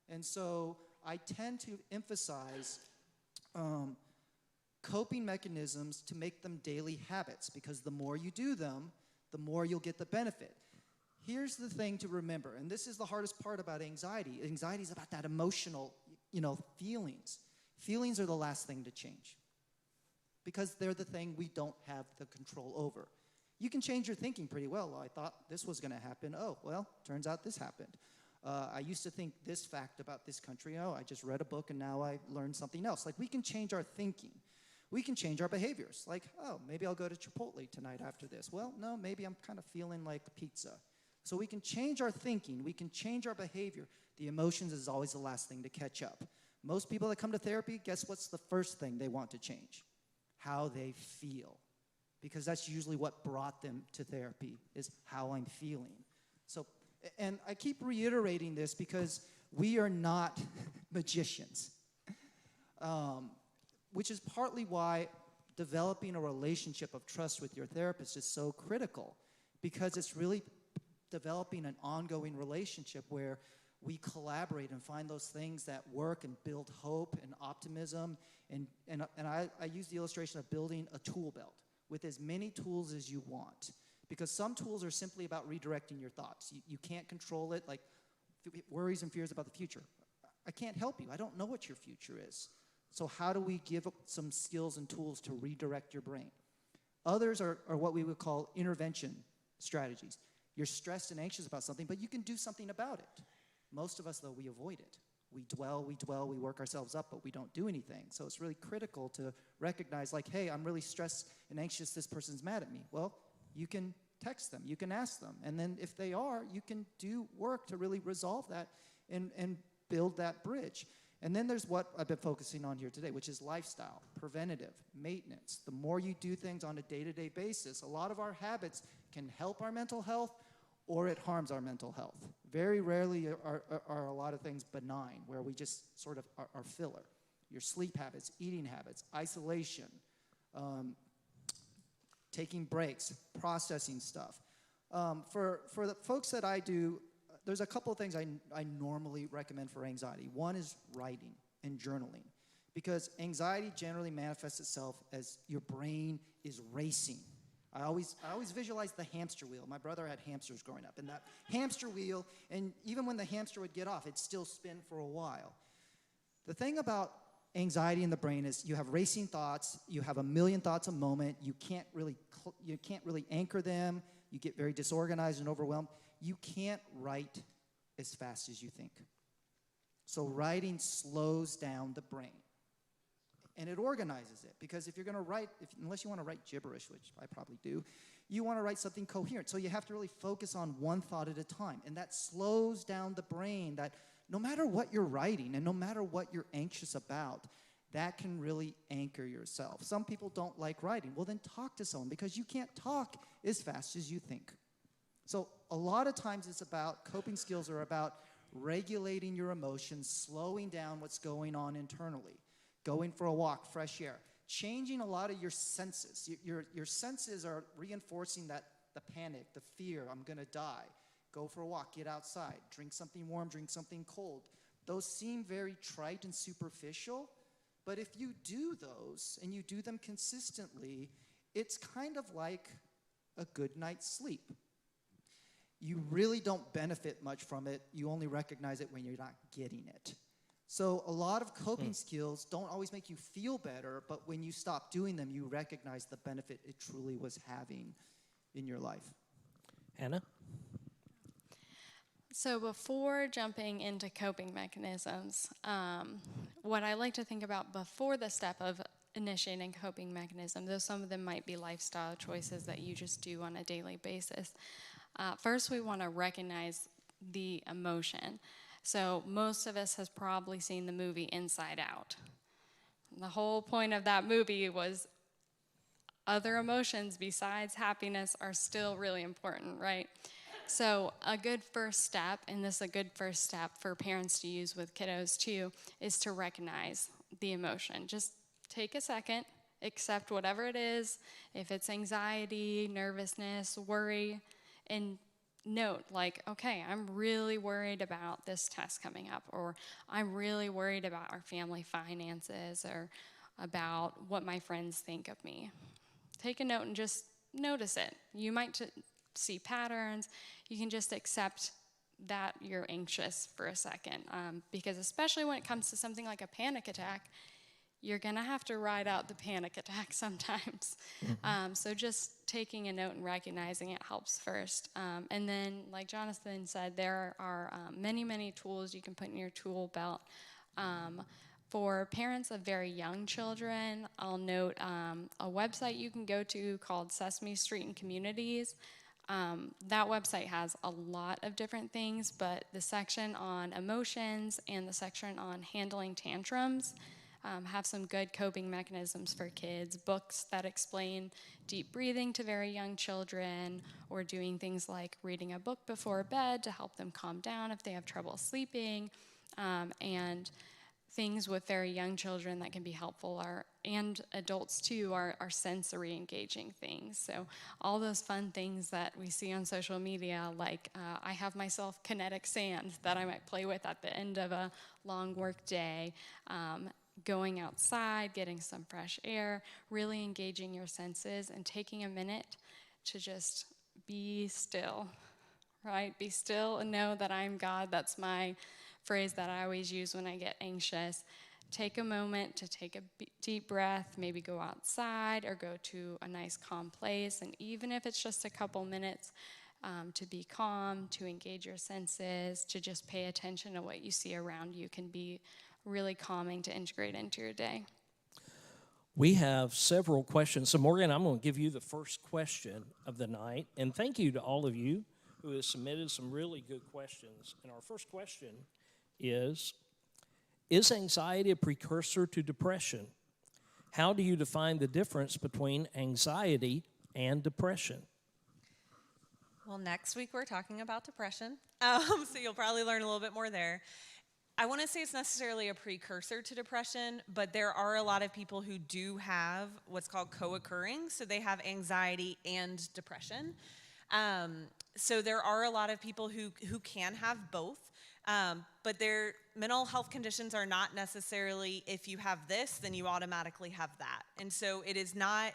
And so I tend to emphasize coping mechanisms to make them daily habits, because the more you do them, the more you'll get the benefit. Here's the thing to remember, and this is the hardest part about anxiety. Anxiety is about that emotional, feelings. Feelings are the last thing to change, because they're the thing we don't have the control over. You can change your thinking pretty well. Well, I thought this was going to happen. Oh, well, turns out this happened. I used to think this fact about this country. Oh, I just read a book and now I learned something else. Like, we can change our thinking. We can change our behaviors. Like, oh, maybe I'll go to Chipotle tonight after this. Well, no, maybe I'm kind of feeling like pizza. So we can change our thinking. We can change our behavior. The emotions is always the last thing to catch up. Most people that come to therapy, guess what's the first thing they want to change? How they feel. Because that's usually what brought them to therapy, is how I'm feeling. So, and I keep reiterating this because we are not magicians, which is partly why developing a relationship of trust with your therapist is so critical, because it's really developing an ongoing relationship where we collaborate and find those things that work and build hope and optimism. And I use the illustration of building a tool belt with as many tools as you want. Because some tools are simply about redirecting your thoughts. You can't control it, like worries and fears about the future. I can't help you. I don't know what your future is. So how do we give some skills and tools to redirect your brain? Others are what we would call intervention strategies. You're stressed and anxious about something, but you can do something about it. Most of us, though, we avoid it. We dwell, we work ourselves up, but we don't do anything. So it's really critical to recognize, like, hey, I'm really stressed and anxious, this person's mad at me. Well, you can text them, you can ask them, and then if they are, you can do work to really resolve that and build that bridge. And then there's what I've been focusing on here today, which is lifestyle, preventative, maintenance. The more you do things on a day-to-day basis, a lot of our habits can help our mental health or it harms our mental health. Very rarely are a lot of things benign, where we just sort of are filler. Your sleep habits, eating habits, isolation, taking breaks, processing stuff. For the folks that I do, there's a couple of things I normally recommend for anxiety. One is writing and journaling, because anxiety generally manifests itself as your brain is racing. I always visualize the hamster wheel. My brother had hamsters growing up, and that hamster wheel, and even when the hamster would get off, it'd still spin for a while. The thing about anxiety in the brain is you have racing thoughts, you have a million thoughts a moment, you can't really anchor them, you get very disorganized and overwhelmed. You can't write as fast as you think. So writing slows down the brain. And it organizes it, because if you're going to write, unless you want to write gibberish, which I probably do, you want to write something coherent. So you have to really focus on one thought at a time. And that slows down the brain, that no matter what you're writing and no matter what you're anxious about, that can really anchor yourself. Some people don't like writing. Well, then talk to someone, because you can't talk as fast as you think. So a lot of times it's about, coping skills are about regulating your emotions, slowing down what's going on internally, going for a walk, fresh air, changing a lot of your senses. Your senses are reinforcing that, the panic, the fear, I'm gonna die. Go for a walk, get outside, drink something warm, drink something cold. Those seem very trite and superficial, but if you do those and you do them consistently, it's kind of like a good night's sleep. You really don't benefit much from it. You only recognize it when you're not getting it. So a lot of coping skills don't always make you feel better, but when you stop doing them, you recognize the benefit it truly was having in your life. Hannah? So before jumping into coping mechanisms, what I like to think about before the step of initiating coping mechanism, though some of them might be lifestyle choices that you just do on a daily basis, first we want to recognize the emotion. So most of us has probably seen the movie Inside Out. The whole point of that movie was other emotions besides happiness are still really important, right? So a good first step, and this is a good first step for parents to use with kiddos too, is to recognize the emotion. Just take a second, accept whatever it is, if it's anxiety, nervousness, worry, and note, like, okay, I'm really worried about this test coming up, or I'm really worried about our family finances, or about what my friends think of me. Take a note and just notice it. You might see patterns. You can just accept that you're anxious for a second, because especially when it comes to something like a panic attack, you're going to have to ride out the panic attack sometimes. So just taking a note and recognizing it helps first. And then, like Jonathan said, there are many, many tools you can put in your tool belt. For parents of very young children, I'll note a website you can go to called Sesame Street and Communities. That website has a lot of different things, but the section on emotions and the section on handling tantrums have some good coping mechanisms for kids, books that explain deep breathing to very young children, or doing things like reading a book before bed to help them calm down if they have trouble sleeping, and things with very young children that can be helpful and adults too, are sensory engaging things. So all those fun things that we see on social media, like I have myself kinetic sand that I might play with at the end of a long work day, going outside, getting some fresh air, really engaging your senses and taking a minute to just be still, right? Be still and know that I'm God. That's my phrase that I always use when I get anxious. Take a moment to take a deep breath, maybe go outside or go to a nice calm place. And even if it's just a couple minutes, to be calm, to engage your senses, to just pay attention to what you see around you can be really calming to integrate into your day. We have several questions. So Morgan, I'm going to give you the first question of the night. And thank you to all of you who have submitted some really good questions. And our first question is anxiety a precursor to depression? How do you define the difference between anxiety and depression? Well, next week we're talking about depression, so you'll probably learn a little bit more there. I wouldn't say it's necessarily a precursor to depression, but there are a lot of people who do have what's called co-occurring, so they have anxiety and depression. So there are a lot of people who can have both, but their mental health conditions are not necessarily, if you have this, then you automatically have that. And so it is not,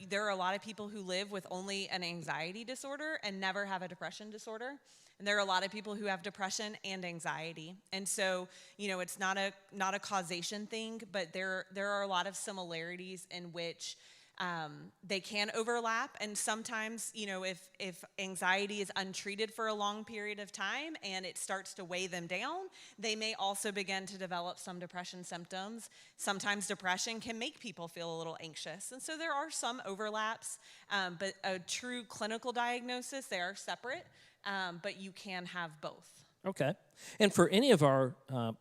there are a lot of people who live with only an anxiety disorder and never have a depression disorder. And there are a lot of people who have depression and anxiety. And so, it's not a causation thing, but there are a lot of similarities in which They can overlap, and sometimes, if anxiety is untreated for a long period of time and it starts to weigh them down, they may also begin to develop some depression symptoms. Sometimes depression can make people feel a little anxious, and so there are some overlaps, but a true clinical diagnosis, they are separate, but you can have both. Okay. And for any of our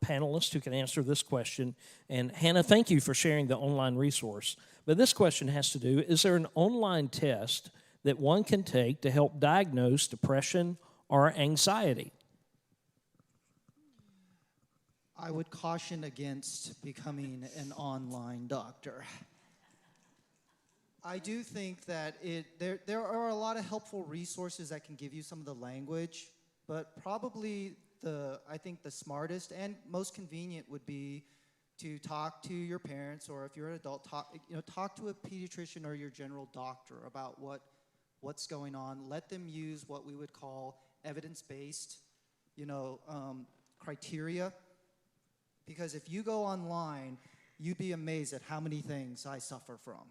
panelists who can answer this question, and Hannah, thank you for sharing the online resource, but this question has to do, is there an online test that one can take to help diagnose depression or anxiety? I would caution against becoming an online doctor. I do think that there are a lot of helpful resources that can give you some of the language, but probably I think the smartest and most convenient would be to talk to your parents, or if you're an adult, talk to a pediatrician or your general doctor about what's going on. Let them use what we would call evidence-based, criteria. Because if you go online, you'd be amazed at how many things I suffer from.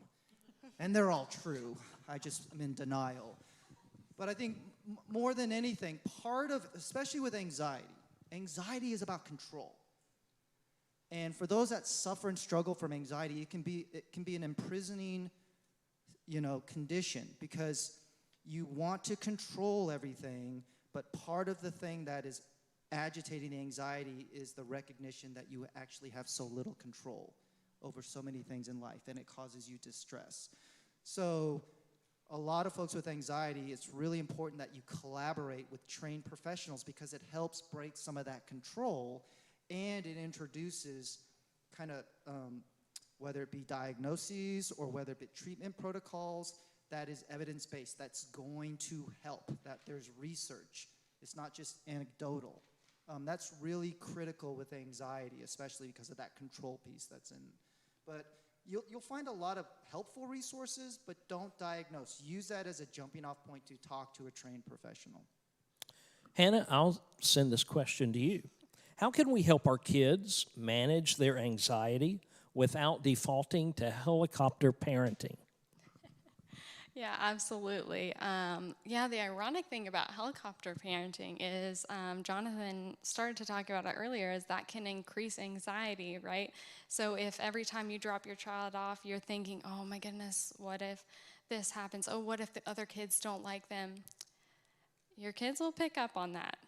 And they're all true. I just am in denial. But I think more than anything, especially with anxiety is about control. And for those that suffer and struggle from anxiety, it can be an imprisoning, condition, because you want to control everything, but part of the thing that is agitating the anxiety is the recognition that you actually have so little control over so many things in life, and it causes you distress. So a lot of folks with anxiety, it's really important that you collaborate with trained professionals, because it helps break some of that control, and it introduces kind of, whether it be diagnoses or whether it be treatment protocols, that is evidence-based, that's going to help, that there's research. It's not just anecdotal. That's really critical with anxiety, especially because of that control piece that's in. But you'll find a lot of helpful resources, but don't diagnose. Use that as a jumping off point to talk to a trained professional. Hannah, I'll send this question to you. How can we help our kids manage their anxiety without defaulting to helicopter parenting? Yeah, absolutely. The ironic thing about helicopter parenting is, Jonathan started to talk about it earlier, is that can increase anxiety, right? So if every time you drop your child off, you're thinking, oh my goodness, what if this happens? Oh, what if the other kids don't like them? Your kids will pick up on that.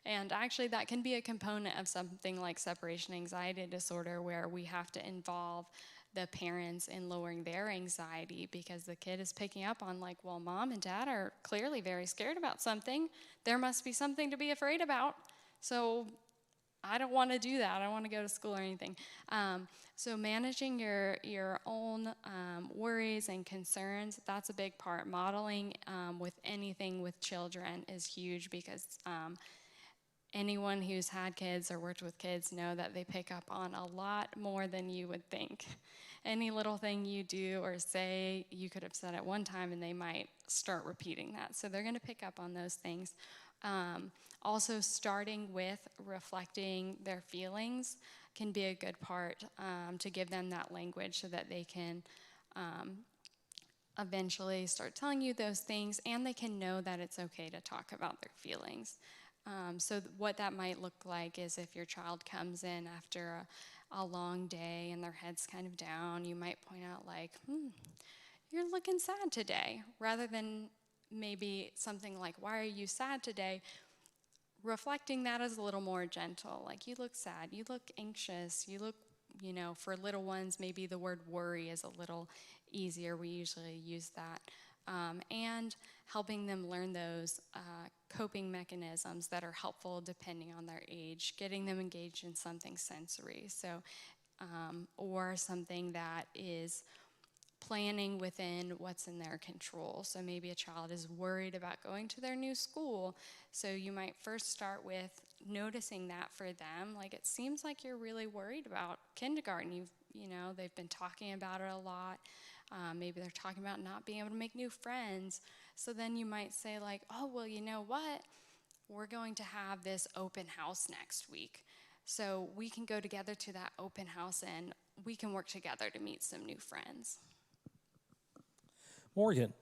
And actually, that can be a component of something like separation anxiety disorder, where we have to involve the parents in lowering their anxiety, because the kid is picking up on, like, well, mom and dad are clearly very scared about something. There must be something to be afraid about. So I don't want to do that. I don't want to go to school or anything. So managing your own worries and concerns, that's a big part. Modeling with anything with children is huge, because anyone who's had kids or worked with kids know that they pick up on a lot more than you would think. Any little thing you do or say, you could have said at one time, and they might start repeating that. So they're going to pick up on those things. Also, starting with reflecting their feelings can be a good part to give them that language, so that they can eventually start telling you those things, and they can know that it's okay to talk about their feelings. So what that might look like is, if your child comes in after a long day and their head's kind of down, you might point out, like, you're looking sad today, rather than maybe something like, why are you sad today? Reflecting that as a little more gentle, like, you look sad, you look anxious, you look, for little ones, maybe the word worry is a little easier. We usually use that. And helping them learn those coping mechanisms that are helpful depending on their age, getting them engaged in something sensory, or something that is planning within what's in their control. So maybe a child is worried about going to their new school, so you might first start with noticing that for them. Like, it seems like you're really worried about kindergarten. They've been talking about it a lot. Maybe they're talking about not being able to make new friends. So then you might say, like, oh, well, you know what? We're going to have this open house next week. So we can go together to that open house, and we can work together to meet some new friends. Morgan,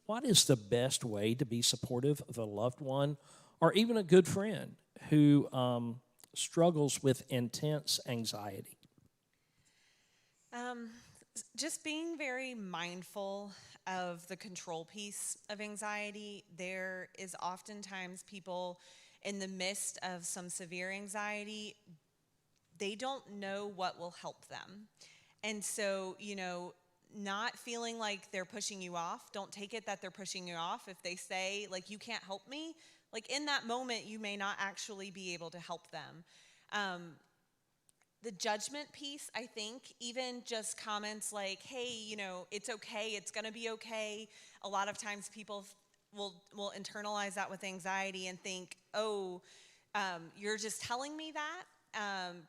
what is the best way to be supportive of a loved one or even a good friend who struggles with intense anxiety? Just being very mindful of the control piece of anxiety. There is oftentimes people in the midst of some severe anxiety, they don't know what will help them. And so, not feeling like they're pushing you off. Don't take it that they're pushing you off. If they say, like, you can't help me, like, in that moment, you may not actually be able to help them. The judgment piece, I think, even just comments like, hey, it's okay, it's gonna be okay. A lot of times people will internalize that with anxiety and think, oh, you're just telling me that.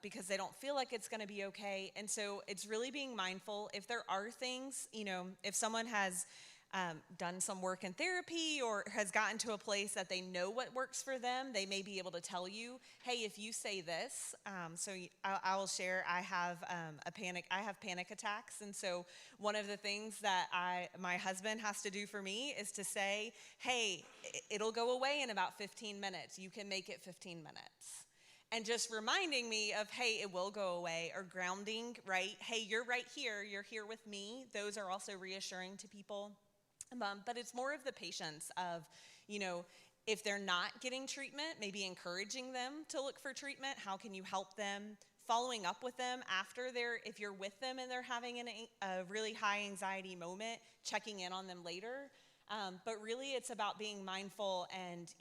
Because they don't feel like it's going to be okay. And so it's really being mindful. If there are things, if someone has done some work in therapy or has gotten to a place that they know what works for them, they may be able to tell you, hey, if you say this, I will share, I have panic attacks. And so one of the things that my husband has to do for me is to say, hey, it'll go away in about 15 minutes. You can make it 15 minutes. And just reminding me of, hey, it will go away, or grounding, right? Hey, you're right here. You're here with me. Those are also reassuring to people. But it's more of the patience of, if they're not getting treatment, maybe encouraging them to look for treatment. How can you help them? Following up with them after if you're with them and they're having a really high anxiety moment, checking in on them later. But really it's about being mindful and,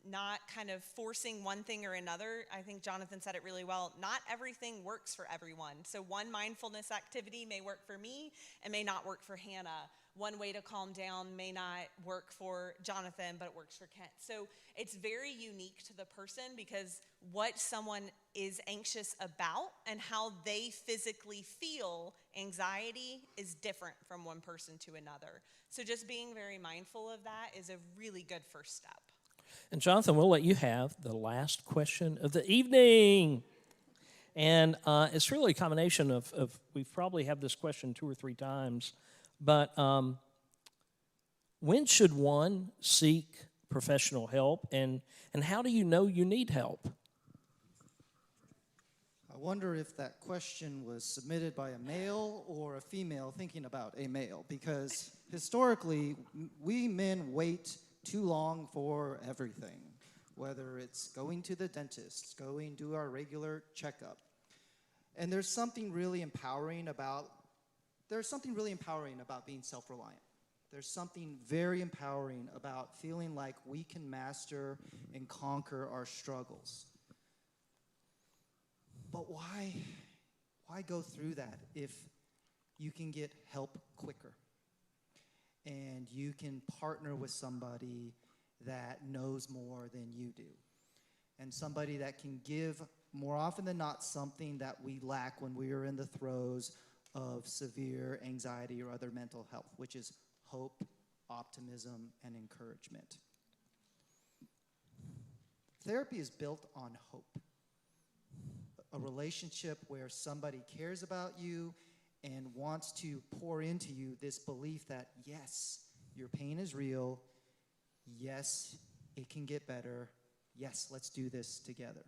not kind of forcing one thing or another. I think Jonathan said it really well. Not everything works for everyone. So one mindfulness activity may work for me and may not work for Hannah. One way to calm down may not work for Jonathan, but it works for Kent. So it's very unique to the person because what someone is anxious about and how they physically feel anxiety is different from one person to another. So just being very mindful of that is a really good first step. And Jonathan, we'll let you have the last question of the evening. And it's really a combination of we've probably had this question 2 or 3 times, but when should one seek professional help, and how do you know you need help? I wonder if that question was submitted by a male or a female thinking about a male, because historically, we men wait too long for everything, whether it's going to the dentist, going to our regular checkup. And there's something really empowering about being self-reliant. There's something very empowering about feeling like we can master and conquer our struggles. But why go through that if you can get help quicker? And you can partner with somebody that knows more than you do. And somebody that can give, more often than not, something that we lack when we are in the throes of severe anxiety or other mental health, which is hope, optimism, and encouragement. Therapy is built on hope. A relationship where somebody cares about you and wants to pour into you this belief that, yes, your pain is real. Yes, it can get better. Yes, let's do this together.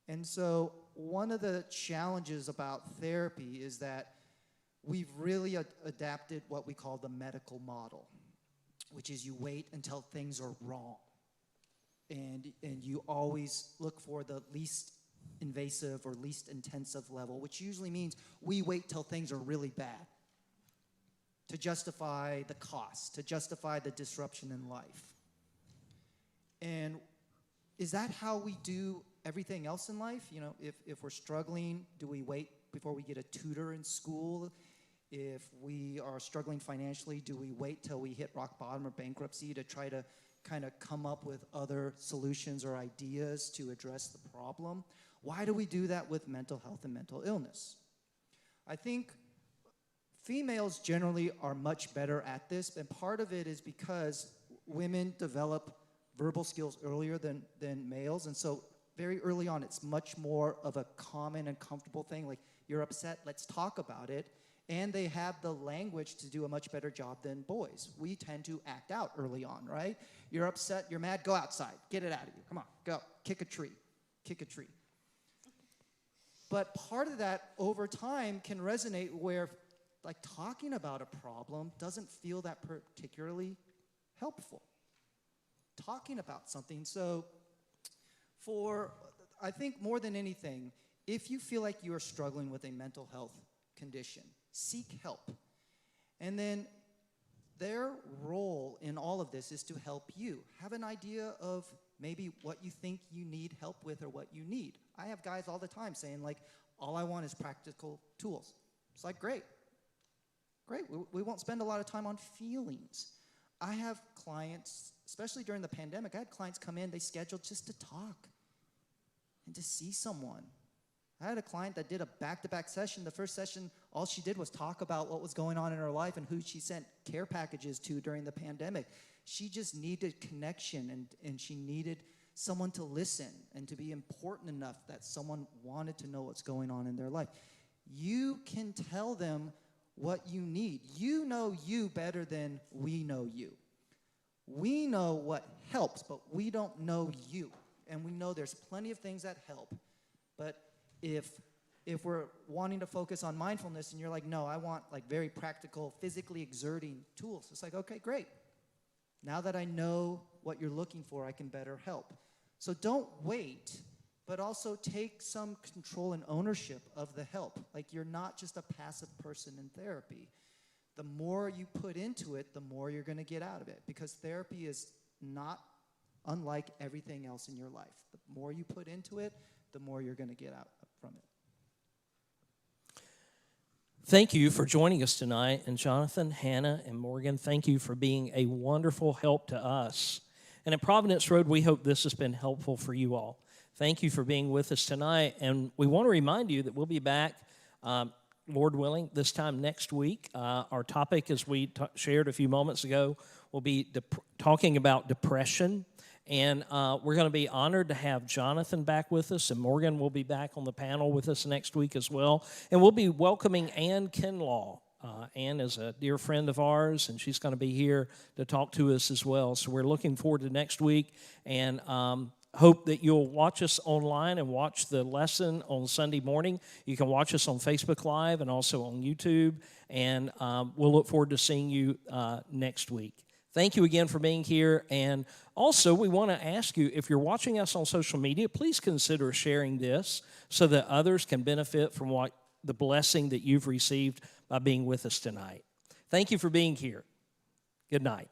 And so one of the challenges about therapy is that we've really adapted what we call the medical model, which is you wait until things are wrong. And you always look for the least invasive or least intensive level, which usually means we wait till things are really bad to justify the cost, to justify the disruption in life. And is that how we do everything else in life? If we're struggling, do we wait before we get a tutor in school? If we are struggling financially, do we wait till we hit rock bottom or bankruptcy to try to kind of come up with other solutions or ideas to address the problem? Why do we do that with mental health and mental illness? I think females generally are much better at this, and part of it is because women develop verbal skills earlier than males, and so very early on it's much more of a common and comfortable thing, like you're upset, let's talk about it, And they have the language to do a much better job than boys. We tend to act out early on, right? You're upset, you're mad, go outside. Get it out of you. Come on, go. Kick a tree. Kick a tree. But part of that over time can resonate where like talking about a problem doesn't feel that particularly helpful. Talking about something. So I think more than anything, if you feel like you are struggling with a mental health condition, seek help. And then their role in all of this is to help you. Have an idea of maybe what you think you need help with or what you need. I have guys all the time saying like, all I want is practical tools. It's like, great. We won't spend a lot of time on feelings. I have clients, especially during the pandemic, I had clients come in, they scheduled just to talk and to see someone. I had a client that did a back-to-back session. The first session, all she did was talk about what was going on in her life and who she sent care packages to during the pandemic. She just needed connection, and she needed someone to listen and to be important enough that someone wanted to know what's going on in their life. You can tell them what you need. You know you better than we know you. We know what helps, but we don't know you. And we know there's plenty of things that help. But if we're wanting to focus on mindfulness and you're like, no, I want like very practical, physically exerting tools. It's like, okay, great. Now that I know what you're looking for, I can better help. So don't wait, but also take some control and ownership of the help. Like you're not just a passive person in therapy. The more you put into it, the more you're going to get out of it, because therapy is not unlike everything else in your life. The more you put into it, the more you're going to get out from it. Thank you for joining us tonight. And Jonathan, Hannah, and Morgan, thank you for being a wonderful help to us. And at Providence Road, we hope this has been helpful for you all. Thank you for being with us tonight. And we want to remind you that we'll be back, Lord willing, this time next week. Our topic, as we shared a few moments ago, will be talking about depression. And we're going to be honored to have Jonathan back with us, and Morgan will be back on the panel with us next week as well. And we'll be welcoming Ann Kinlaw. Ann is a dear friend of ours, and she's going to be here to talk to us as well. So we're looking forward to next week, and hope that you'll watch us online and watch the lesson on Sunday morning. You can watch us on Facebook Live and also on YouTube, and we'll look forward to seeing you next week. Thank you again for being here. And also, we want to ask you, if you're watching us on social media, please consider sharing this so that others can benefit from the blessing that you've received by being with us tonight. Thank you for being here. Good night.